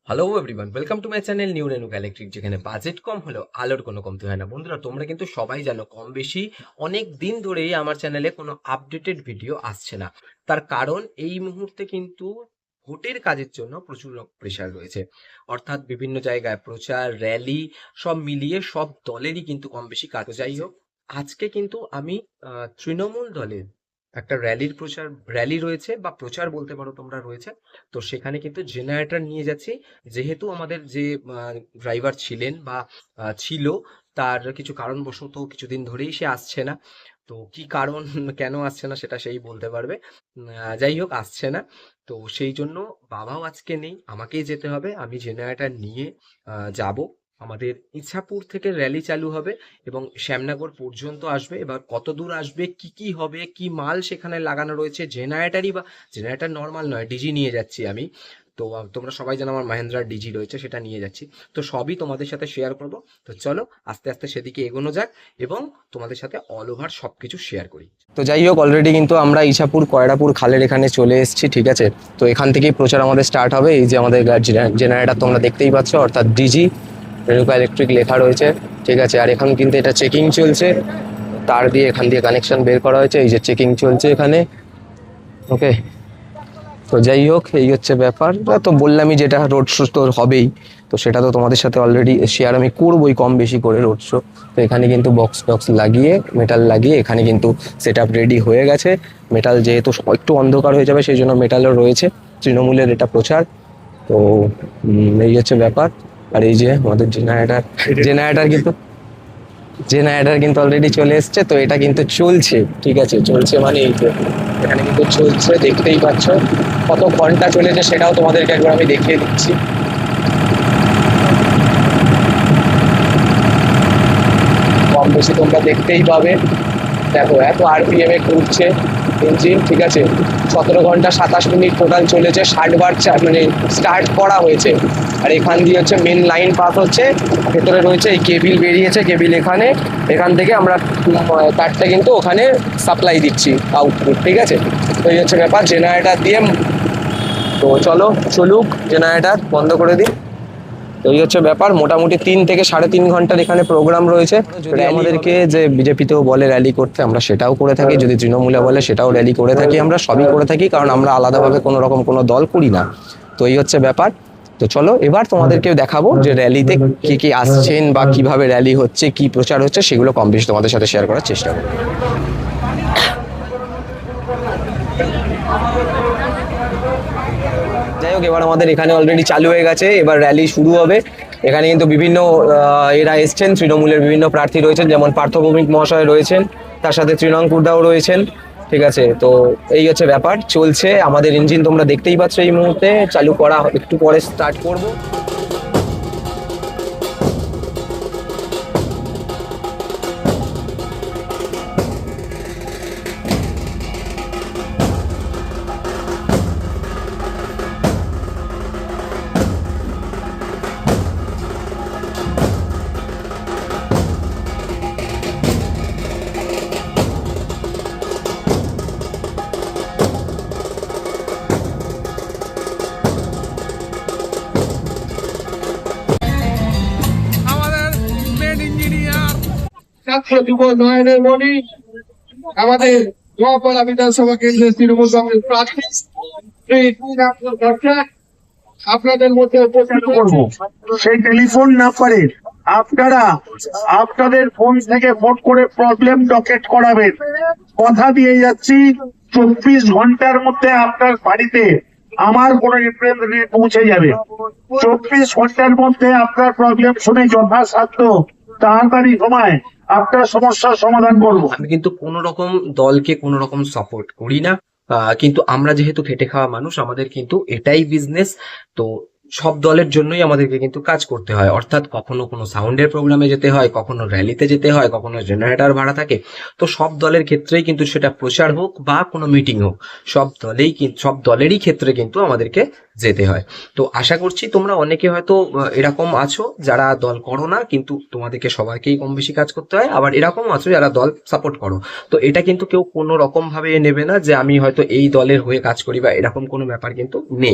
Hello everyone, welcome to my channel new Renuka electric, যেখানে budget কম হলেও আলোর কোনো কমতি হয় না। বন্ধুরা, তোমরা কিন্তু সবাই জানো কম বেশি অনেক দিন ধরেই আমার চ্যানেলে কোনো আপডেটেড ভিডিও আসছে না। তার কারণ এই মুহূর্তে কিন্তু ভোটের কাজের জন্য প্রচুর প্রেশার রয়েছে। অর্থাৎ বিভিন্ন জায়গায় প্রচার, র্যালি সব মিলিয়ে সব দলেরই কিন্তু কম বেশি কাজ। যাই হোক, আজকে কিন্তু আমি তৃণমূল দলের একটা র্যালি রয়েছে বা প্রচার বলতে পারো তোমরা, রয়েছে। তো সেখানে কিন্তু জেনারেটর নিয়ে যাচ্ছি, যেহেতু আমাদের যে ড্রাইভার ছিলেন বা ছিল, তার কিছু কারণবশত কিছুদিন ধরেই সে আসছে না। তো কি কারণ কেন আসছে না সেটা সেই বলতে পারবে। যাই হোক, আসছে না। তো সেই জন্য বাবাও আজকে নেই, আমাকেই যেতে হবে। আমি জেনারেটর নিয়ে যাব। আমাদের ইছাপুর থেকে র্যালি চালু হবে এবং শ্যামনগর পর্যন্ত আসবে। এবার কত দূর আসবে, কি কি হবে, কি মাল সেখানে লাগানো রয়েছে, জেনারেটর নর্মাল নয়, ডিজি নিয়ে যাচ্ছি আমি। তো তোমরা সবাই জানো আমার মাহেন্দ্রার ডিজি রয়েছে, সেটা নিয়ে যাচ্ছি। তো সবই তোমাদের সাথে শেয়ার করব। তো চলো আস্তে আস্তে সেদিকে এগোনো যাক এবং তোমাদের সাথে অল ওভার সব কিছু শেয়ার করি। তো যাই হোক, অলরেডি কিন্তু আমরা ইছাপুর কয়রাপুর খালের এখানে চলে এসেছি, ঠিক আছে। তো এখান থেকেই প্রচার আমাদের স্টার্ট হবে। এই যে আমাদের জেনারেটর তোমরা দেখতেই পাচ্ছ, অর্থাৎ ডিজি রেনুকা ইলেকট্রিক লেখা রয়েছে, ঠিক আছে। আর এখন কিন্তু এটা চেকিং চলছে, তার দিয়ে এখান দিয়ে কানেকশন বের করা হয়েছে। এই যে চেকিং চলছে এখানে, ওকে। তো যাই হোক, এই হচ্ছে ব্যাপার। তো বললামই যেটা রোড শো তো হবেই, তো সেটা তো তোমাদের সাথে অলরেডি শেয়ার আমি করবোই কম বেশি করে রোড শো। তো এখানে কিন্তু বক্স টক্স লাগিয়ে, মেটাল লাগিয়ে এখানে কিন্তু সেট আপ রেডি হয়ে গেছে। মেটাল যেহেতু একটু অন্ধকার হয়ে যাবে, সেই জন্য মেটালও রয়েছে। তৃণমূলের এটা প্রচার। তো এই হচ্ছে ব্যাপার। আর এই যে আমাদের জেনারেটর কিন্তু অলরেডি চলে এসছে। তো এটা কিন্তু চলছে, ঠিক আছে, চলছে মানে এই যে এখানে কিন্তু চলছে, দেখতেই পাচ্ছ। কত ঘন্টা চলেছে সেটাও তোমাদেরকে একবার আমি দেখিয়ে দিচ্ছি। কম বেশি তোমরা দেখতেই পাবে। দেখো এত আরপিএম এ ঘুরছে ইঞ্জিন, ঠিক আছে। 17 ঘন্টা 27 মিনিট টোটাল চলেছে। 60 বার মানে স্টার্ট করা হয়েছে। আর এখান দিয়ে হচ্ছে মেন লাইন পাস হচ্ছে, ভেতরে রয়েছে এই কেবিল বেরিয়েছে, কেবিল এখান থেকে আমরা তারটা কিন্তু ওখানে সাপ্লাই দিচ্ছি, আউটপুট, ঠিক আছে। তো এই হচ্ছে ব্যাপার জেনারেটর দিয়ে। তো চলুক, জেনারেটর বন্ধ করে দিই। তো এই হচ্ছে ব্যাপার। মোটামুটি 3 থেকে 3.5 ঘন্টার এখানে প্রোগ্রাম রয়েছে। যদি আমাদেরকে যে বিজেপিতেও বলে র্যালি করতে, আমরা সেটাও করে থাকি। যদি তৃণমূলে বলে সেটাও র্যালি করে থাকি, আমরা সবই করে থাকি, কারণ আমরা আলাদাভাবে কোনো রকম কোনো দল করি না। তো এই হচ্ছে ব্যাপার। তো চলো এবার তোমাদেরকে দেখাবো যে র্যালিতে কে কে আসছেন বা কিভাবে র্যালি হচ্ছে, কি প্রচার হচ্ছে, সেগুলো কম বেশি তোমাদের সাথে শেয়ার করার চেষ্টা করবো। যাই হোক, এবার আমাদের এখানে অলরেডি চালু হয়ে গেছে, এবার র্যালি শুরু হবে। এখানে কিন্তু বিভিন্ন এরা এসছেন, তৃণমূলের বিভিন্ন প্রার্থী রয়েছেন, যেমন পার্থ ভৌমিক মহাশয় রয়েছেন, তার সাথে তৃণাঙ্কুরদাও রয়েছেন, ঠিক আছে। তো এই হচ্ছে ব্যাপার, চলছে আমাদের ইঞ্জিন তোমরা দেখতেই পাচ্ছ। এই মুহূর্তে চালু করা, একটু পরে স্টার্ট করব। আমাদের মেন ইঞ্জিনিয়ার ছাত্র যুব নয়নের মণি, আমাদের নোয়াপাড়া বিধানসভা কেন্দ্রের তৃণমূল কংগ্রেস প্রার্থী শ্রী আব্দুল ভট্টাচার্য আপনাদের মধ্যে উপস্থিত করব। সেই টেলিফোন নাম্বারে আপনারা আপনাদের ফোন থেকে ফোন করে প্রবলেম ডকেট করাবেন। কথা দিয়ে যাচ্ছি, 24 ঘন্টার মধ্যে আপনার বাড়িতে আমার কোন রিপ্রেজেন্টেটিভ পৌঁছে যাবে। 24 ঘন্টার মধ্যে আপনার প্রবলেম শুনে যথাসাধ্য তাড়াতাড়ি সময় আপনার সমস্যার সমাধান করব। আমি কিন্তু কোনো রকম দলকে কোনো রকম সাপোর্ট করি না, কিন্তু আমরা যেহেতু খেটে খাওয়া মানুষ, আমাদের কিন্তু এটাই বিজনেস। তো সব দলের জন্যই আমাদেরকে কিন্তু কাজ করতে হয়। অর্থাৎ কখনো কোনো সাউন্ডের প্রোগ্রামে যেতে হয়, কখনো র্যালিতে যেতে হয়, কখনো জেনারেটর ভাড়া থাকে। তো সব দলের ক্ষেত্রেই কিন্তু সেটা প্রচার হোক বা কোনো মিটিং হোক, সব দলেরই ক্ষেত্রে কিন্তু আমাদেরকে যেতে হয়। তো আশা করছি তোমরা অনেকে হয়তো এরকম আছো যারা দল করো না, কিন্তু তোমাদেরকে সবাইকেই কম বেশি কাজ করতে হয়। আবার এরকম আছো যারা দল সাপোর্ট করো। তো এটা কিন্তু কেউ কোনো রকম ভাবে নেবে না যে আমি হয়তো এই দলের হয়ে কাজ করি, বা এরকম কোনো ব্যাপার কিন্তু নেই।